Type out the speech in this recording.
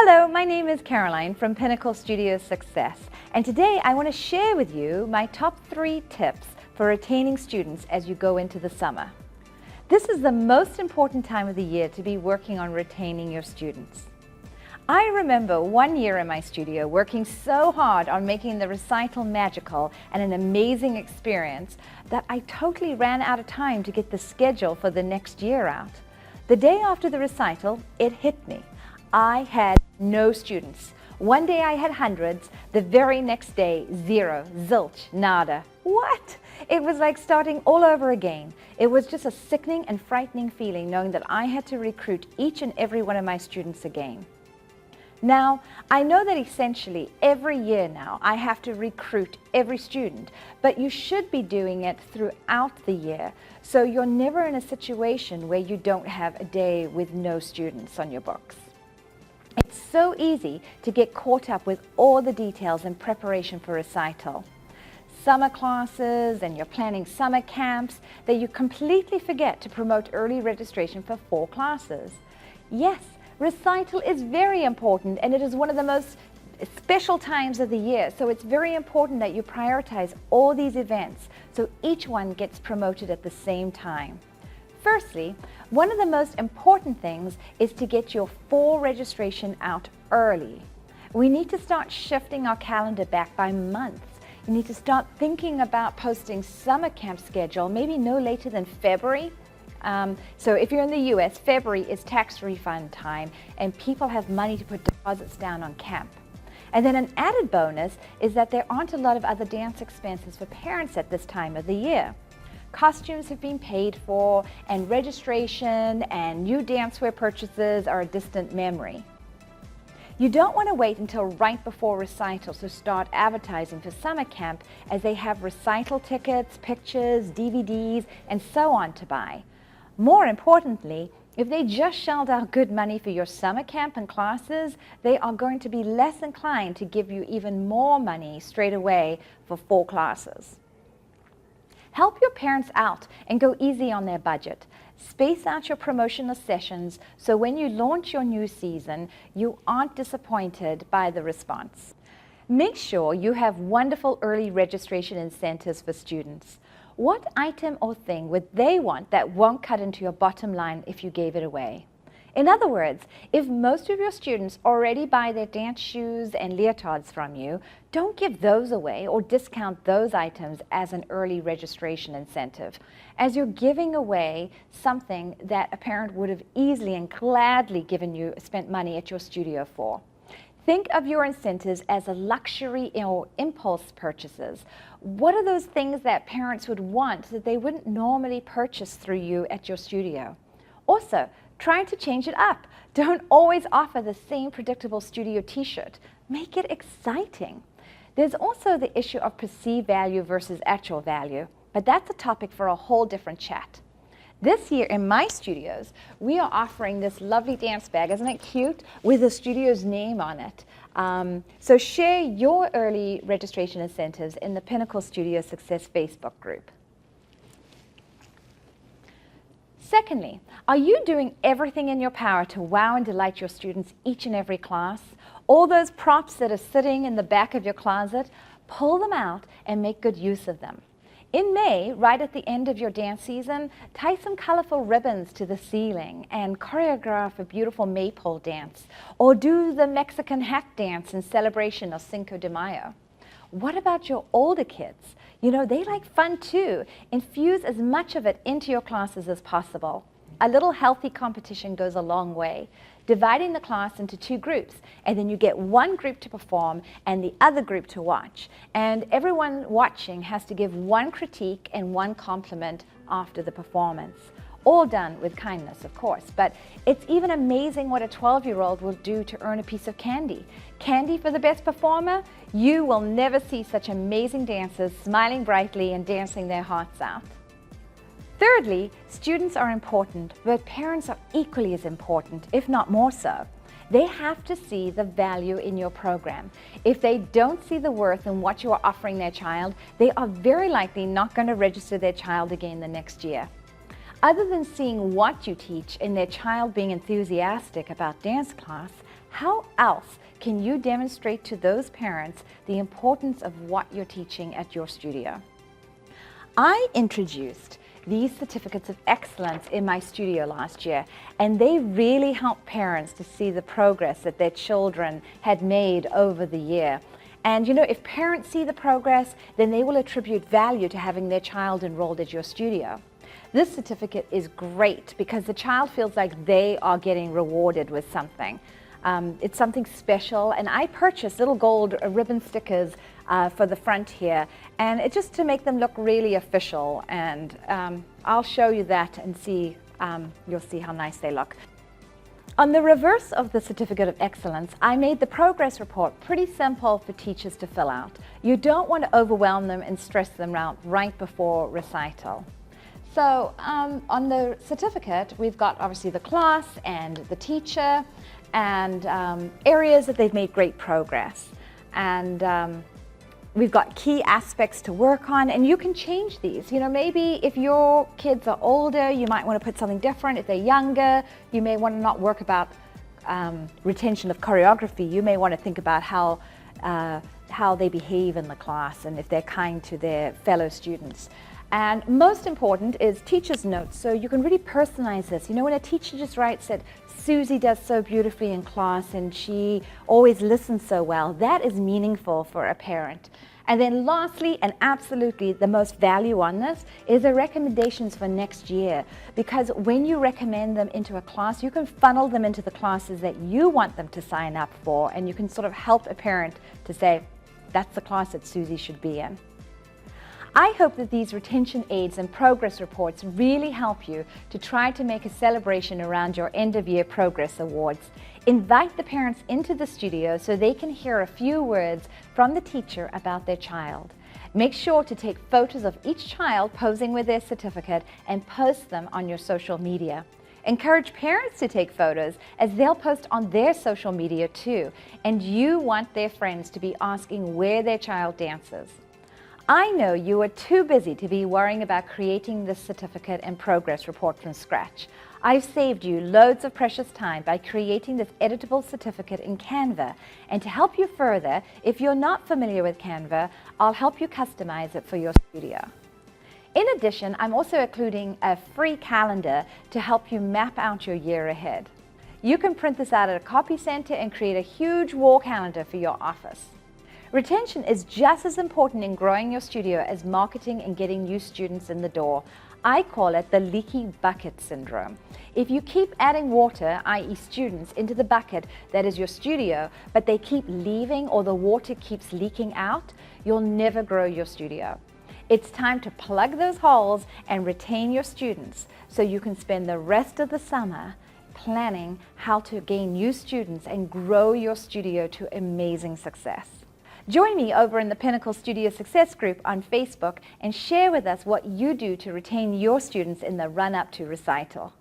Hello, my name is Caroline from Pinnacle Studio Success, and today I want to share with you my top 3 tips for retaining students as you go into the summer. This is the most important time of the year to be working on retaining your students. I remember one year in my studio working so hard on making the recital magical and an amazing experience that I totally ran out of time to get the schedule for the next year out. The day after the recital, it hit me. I had no students. One day I had hundreds, the very next day, 0, zilch, nada. What? It was like starting all over again. It was just a sickening and frightening feeling knowing that I had to recruit each and every one of my students again. Now, I know that essentially every year now I have to recruit every student, but you should be doing it throughout the year, so you're never in a situation where you don't have a day with no students on your books. It's so easy to get caught up with all the details in preparation for recital. Summer classes, and you're planning summer camps, that you completely forget to promote early registration for 4 classes. Yes, recital is very important, and it is one of the most special times of the year, so it's very important that you prioritize all these events so each one gets promoted at the same time. Firstly, one of the most important things is to get your fall registration out early. We need to start shifting our calendar back by months. You need to start thinking about posting summer camp schedule, maybe no later than February. So if you're in the US, February is tax refund time and people have money to put deposits down on camp. And then an added bonus is that there aren't a lot of other dance expenses for parents at this time of the year. Costumes have been paid for, and registration and new dancewear purchases are a distant memory. You don't want to wait until right before recital to start advertising for summer camp, as they have recital tickets, pictures, DVDs, and so on to buy. More importantly, if they just shelled out good money for your summer camp and classes, they are going to be less inclined to give you even more money straight away for 4 classes. Help your parents out and go easy on their budget. Space out your promotional sessions so when you launch your new season, you aren't disappointed by the response. Make sure you have wonderful early registration incentives for students. What item or thing would they want that won't cut into your bottom line if you gave it away? In other words, if most of your students already buy their dance shoes and leotards from you, don't give those away or discount those items as an early registration incentive, as you're giving away something that a parent would have easily and gladly spent money at your studio for. Think of your incentives as a luxury or impulse purchases. What are those things that parents would want that they wouldn't normally purchase through you at your studio? Also, try to change it up. Don't always offer the same predictable studio t-shirt. Make it exciting. There's also the issue of perceived value versus actual value, but that's a topic for a whole different chat. This year in my studios, we are offering this lovely dance bag, isn't it cute, with the studio's name on it. So share your early registration incentives in the Pinnacle Studio Success Facebook group. Secondly, are you doing everything in your power to wow and delight your students each and every class? All those props that are sitting in the back of your closet, pull them out and make good use of them. In May, right at the end of your dance season, tie some colorful ribbons to the ceiling and choreograph a beautiful maypole dance, or do the Mexican hat dance in celebration of Cinco de Mayo. What about your older kids? You know, they like fun too. Infuse as much of it into your classes as possible. A little healthy competition goes a long way. Dividing the class into 2 groups, and then you get one group to perform and the other group to watch. And everyone watching has to give one critique and one compliment after the performance. All done with kindness, of course, but it's even amazing what a 12-year-old will do to earn a piece of candy. Candy for the best performer? You will never see such amazing dancers smiling brightly and dancing their hearts out. Thirdly, students are important, but parents are equally as important, if not more so. They have to see the value in your program. If they don't see the worth in what you are offering their child, they are very likely not going to register their child again the next year. Other than seeing what you teach and their child being enthusiastic about dance class, how else can you demonstrate to those parents the importance of what you're teaching at your studio? I introduced these certificates of excellence in my studio last year, and they really helped parents to see the progress that their children had made over the year. And you know, if parents see the progress, then they will attribute value to having their child enrolled at your studio. This certificate is great because the child feels like they are getting rewarded with something. It's something special, and I purchased little gold ribbon stickers for the front here, and it's just to make them look really official, and I'll show you that and see, you'll see how nice they look. On the reverse of the Certificate of Excellence, I made the progress report pretty simple for teachers to fill out. You don't want to overwhelm them and stress them out right before recital. So on the certificate, we've got obviously the class and the teacher and areas that they've made great progress. And we've got key aspects to work on, and you can change these. You know, maybe if your kids are older, you might want to put something different. If they're younger, you may want to not work about retention of choreography. You may want to think about how they behave in the class and if they're kind to their fellow students. And most important is teacher's notes, so you can really personalize this. You know, when a teacher just writes that Susie does so beautifully in class and she always listens so well, that is meaningful for a parent. And then lastly, and absolutely the most value on this, is the recommendations for next year. Because when you recommend them into a class, you can funnel them into the classes that you want them to sign up for, and you can sort of help a parent to say, that's the class that Susie should be in. I hope that these retention aids and progress reports really help you to try to make a celebration around your end-of-year progress awards. Invite the parents into the studio so they can hear a few words from the teacher about their child. Make sure to take photos of each child posing with their certificate and post them on your social media. Encourage parents to take photos as they'll post on their social media too, and you want their friends to be asking where their child dances. I know you are too busy to be worrying about creating this certificate and progress report from scratch. I've saved you loads of precious time by creating this editable certificate in Canva. And to help you further, if you're not familiar with Canva, I'll help you customize it for your studio. In addition, I'm also including a free calendar to help you map out your year ahead. You can print this out at a copy center and create a huge wall calendar for your office. Retention is just as important in growing your studio as marketing and getting new students in the door. I call it the leaky bucket syndrome. If you keep adding water, i.e. students, into the bucket that is your studio, but they keep leaving or the water keeps leaking out, you'll never grow your studio. It's time to plug those holes and retain your students so you can spend the rest of the summer planning how to gain new students and grow your studio to amazing success. Join me over in the Pinnacle Studio Success group on Facebook and share with us what you do to retain your students in the run-up to recital.